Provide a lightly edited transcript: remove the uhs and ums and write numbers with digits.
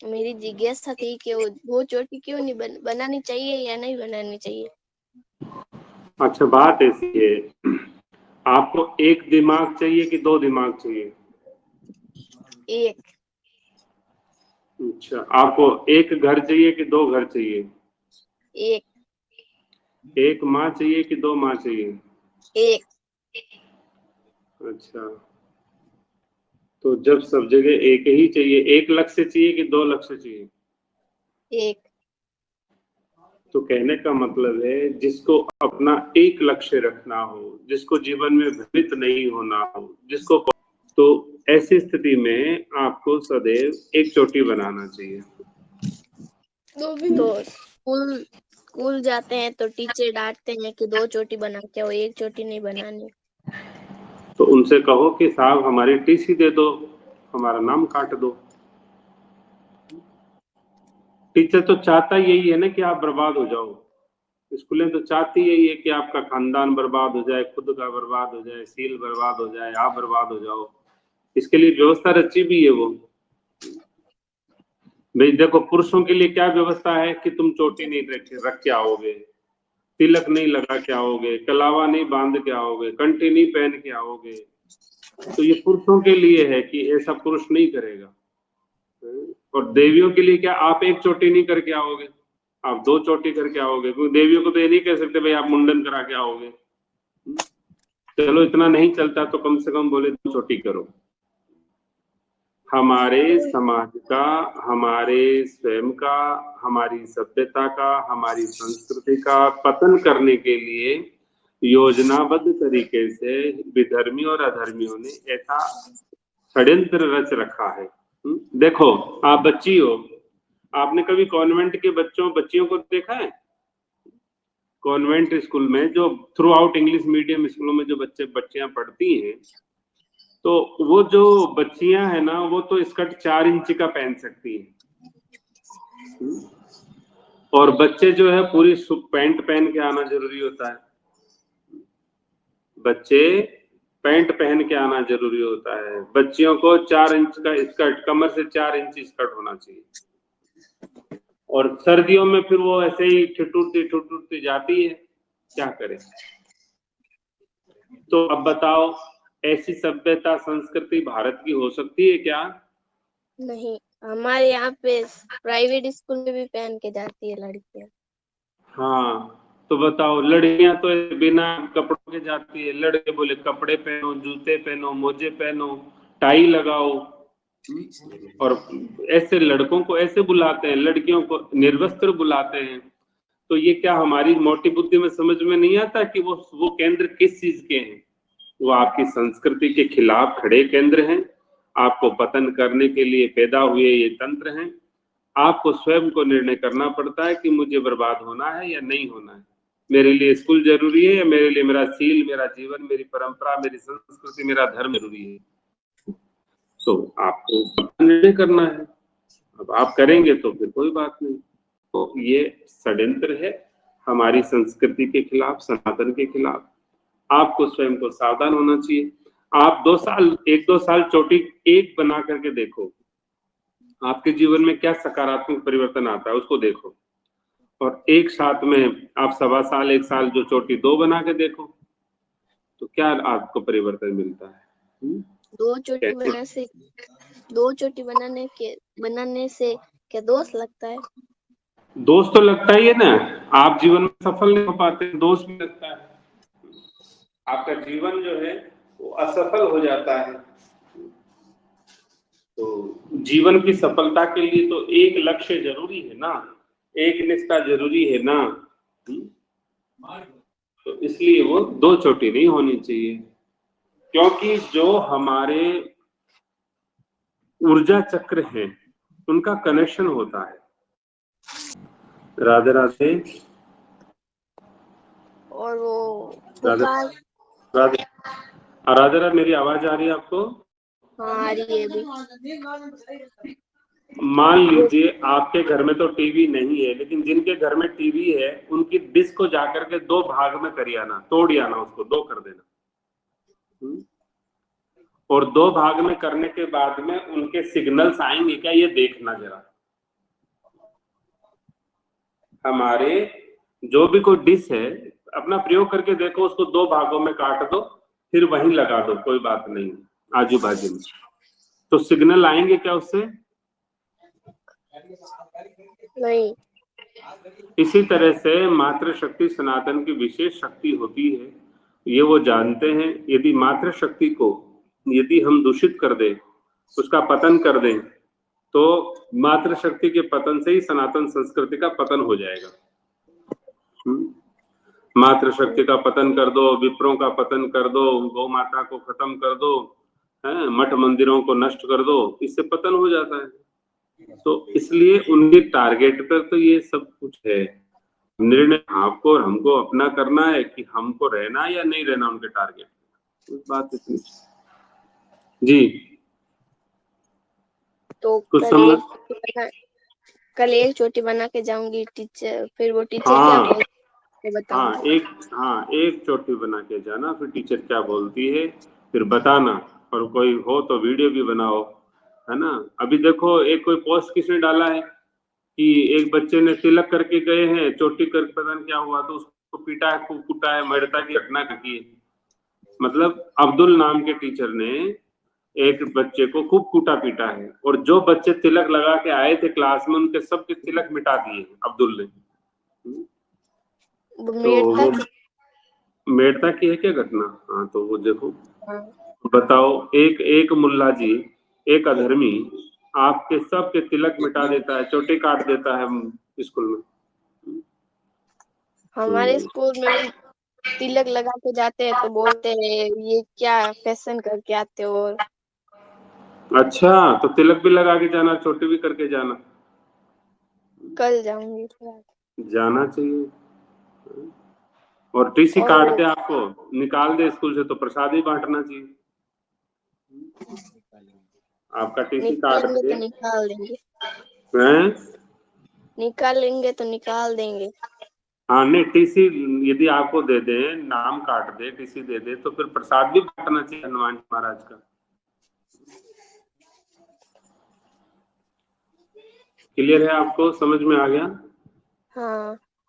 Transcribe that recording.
मेरी जिज्ञासा थी कि वो चोटी क्यों नहीं बनानी चाहिए या नहीं बनानी चाहिए। अच्छा, बात ऐसी है, आपको एक दिमाग चाहिए कि दो दिमाग चाहिए? एक। अच्छा, आपको एक घर चाहिए कि दो घर चाहिए? एक। एक माँ चाहिए कि दो माँ चाहिए? एक। अच्छा, तो जब सब जगह एक ही चाहिए, एक लक्ष्य चाहिए कि दो लक्ष्य चाहिए? एक। तो कहने का मतलब है, जिसको अपना एक लक्ष्य रखना हो, जिसको जीवन में भ्रमित नहीं होना हो, जिसको, तो ऐसी स्थिति में आपको सदैव एक चोटी बनाना चाहिए। तो स्कूल स्कूल जाते हैं तो टीचर डांटते हैं कि दो चोटी बना के आओ, एक चोटी नहीं बनानी। तो उनसे कहो कि साहब हमारी टीसी दे दो, हमारा नाम काट दो। टीचर तो चाहता यही है ना कि आप बर्बाद हो जाओ। स्कूलें तो चाहती यही है कि आपका खानदान बर्बाद हो जाए, खुद का बर्बाद हो जाए, सील बर्बाद हो जाए, आप बर्बाद हो जाओ। इसके लिए व्यवस्था रची भी है वो। भाई देखो, पुरुषों के लिए क्या व्यवस्था है कि तुम चोटी नहीं रख के आओगे, तिलक नहीं लगा के आओगे, कलावा नहीं बांध के आओगे, कंठी नहीं पहन के आओगे। तो ये पुरुषों के लिए है कि ऐसा पुरुष नहीं करेगा। और देवियों के लिए क्या, आप एक चोटी नहीं करके आओगे, आप दो चोटी करके आओगे, क्योंकि देवियों को तो ये नहीं कह सकते भाई आप मुंडन करा के आओगे। चलो इतना नहीं चलता तो कम से कम बोले दो चोटी करो। हमारे समाज का, हमारे स्वयं का, हमारी सभ्यता का, हमारी संस्कृति का पतन करने के लिए योजनाबद्ध तरीके से विधर्मी और अधर्मियों ने ऐसा षड्यंत्र रच रखा है। देखो, आप बच्ची हो, आपने कभी कॉन्वेंट के बच्चियों को देखा है? कॉन्वेंट स्कूल में जो थ्रू आउट इंग्लिश मीडियम स्कूलों में जो बच्चियां पढ़ती हैं, तो वो जो बच्चियां हैं ना, वो तो स्कर्ट 4 इंच का पहन सकती हैं। और बच्चे जो है पूरी पैंट पहन के आना जरूरी होता है। बच्चे पैंट पहन के आना जरूरी होता है। बच्चियों को 4 इंच का स्कर्ट, कमर से 4 इंच स्कर्ट होना चाहिए। और सर्दियों में फिर वो ऐसे ही ठिठुरती जाती है, क्या करे। तो अब बताओ, ऐसी सभ्यता संस्कृति भारत की हो सकती है क्या? नहीं, हमारे यहाँ पे प्राइवेट स्कूल में भी पहन के जाती है लड़कियां। हाँ, तो बताओ, लड़कियां तो बिना कपड़ों के जाती है, लड़के बोले कपड़े पहनो, जूते पहनो, मोजे पहनो, टाई लगाओ। और ऐसे लड़कों को ऐसे बुलाते हैं, लड़कियों को निर्वस्त्र बुलाते हैं। तो ये क्या हमारी मोटी बुद्धि में समझ में नहीं आता कि वो केंद्र किस चीज के हैं? वो आपकी संस्कृति के खिलाफ खड़े केंद्र हैं, आपको पतन करने के लिए पैदा हुए ये तंत्र हैं। आपको स्वयं को निर्णय करना पड़ता है कि मुझे बर्बाद होना है या नहीं होना है। मेरे लिए स्कूल जरूरी है या मेरे लिए मेरा सील, मेरा जीवन, मेरी परंपरा, मेरी संस्कृति, मेरा धर्म जरूरी है? तो आपको निर्णय करना है। अब आप करेंगे तो फिर कोई बात नहीं। तो ये षड्यंत्र है हमारी संस्कृति के खिलाफ, सनातन के खिलाफ। आपको स्वयं को सावधान होना चाहिए। आप 2 साल, 1-2 साल चोटी एक बना करके देखो, आपके जीवन में क्या सकारात्मक परिवर्तन आता है उसको देखो। और एक साथ में आप 1.25 साल, 1 साल जो चोटी दो बना के देखो, तो क्या आपको परिवर्तन मिलता है। दो चोटी बनाने से बनाने से क्या दोष लगता है? दोस्त तो लगता ही है ना, आप जीवन में सफल नहीं हो पाते, दोस्त भी लगता है। आपका जीवन जो है वो असफल हो जाता है। तो जीवन की सफलता के लिए तो एक लक्ष्य जरूरी है ना, एक निष्ठा जरूरी है ना। तो इसलिए वो दो चोटी नहीं होनी चाहिए, क्योंकि जो हमारे ऊर्जा चक्र है उनका कनेक्शन होता है। राधे राधे। और वो राधे पुकार। राधे। राधे राधे, मेरी आवाज आ रही है आपको? हाँ, आ रही है भी। मान लीजिए आपके घर में तो टीवी नहीं है, लेकिन जिनके घर में टीवी है उनकी डिश को जाकर के 2 भाग में करिए आना, तोड़ आना, उसको 2 कर देना। और 2 भाग में करने के बाद में उनके सिग्नल्स आएंगे क्या, ये देखना जरा। हमारे जो भी कोई डिश है अपना प्रयोग करके देखो, उसको 2 भागों में काट दो, फिर वहीं लगा दो, कोई बात नहीं, आजू बाजू में, तो सिग्नल आएंगे क्या उससे? नहीं। इसी तरह से मातृशक्ति सनातन की विशेष शक्ति होती है, ये वो जानते हैं। यदि मातृशक्ति को यदि हम दूषित कर दें, उसका पतन कर दें, तो मातृशक्ति के पतन से ही सनातन संस्कृति का पतन हो जाएगा। मातृशक्ति का पतन कर दो, विप्रों का पतन कर दो, गौ माता को खत्म कर दो, है मठ मंदिरों को नष्ट कर दो, इससे पतन हो जाता है। तो इसलिए उनके टारगेट पर तो ये सब कुछ है। निर्णय आपको और हमको अपना करना है कि हमको रहना या नहीं रहना उनके टारगेट। उस बात इतनी जी। तो कुछ समझ? कल एक चोटी बना के जाऊंगी टीचर, फिर वो टीचर क्या हाँ बोलते बताऊंगी। एक चोटी बना के जाना, फिर टीचर क्या बोलती है फिर बताना, और कोई हो तो वीडियो भी बनाओ, है ना। अभी देखो एक कोई पोस्ट किसने डाला है कि एक बच्चे ने तिलक करके गए हैं, चोटी कर पता नहीं क्या हुआ, तो उसको पीटा है, खूब कूटा है, मर्डता की घटना की है। मतलब अब्दुल नाम के टीचर ने एक बच्चे को खूब कूटा पीटा है, और जो बच्चे तिलक लगा के आए थे क्लास में उनके सबके तिलक मिटा दिए अब्दुल ने। तो वो मेड़ता की है क्या घटना? हाँ, तो वो देखो, बताओ, एक एक मुल्ला जी, एक अधर्मी आपके सबके तिलक मिटा देता है, चोटी काट देता है स्कूल में। हमारे स्कूल में भी तिलक लगा के जाते हैं तो बोलते हैं ये क्या फैशन करके आते हो। अच्छा, तो तिलक भी लगा के जाना, चोटी भी करके जाना। कल जाऊंगी। जाना चाहिए। और टीसी और काट वो दे, आपको निकाल दे स्कूल से, तो प्रसाद ही बांटना चाहिए। आपका टीसी काट निकालेंगे दे तो निकाल देंगे। हैं? निकालेंगे तो निकाल देंगे। हाँ नहीं, टीसी यदि आपको दे दे, नाम काट दे, टीसी दे दे, तो फिर प्रसाद भी बांटना चाहिए हनुमान जी महाराज का। क्लियर है? आपको समझ में आ गया? हाँ।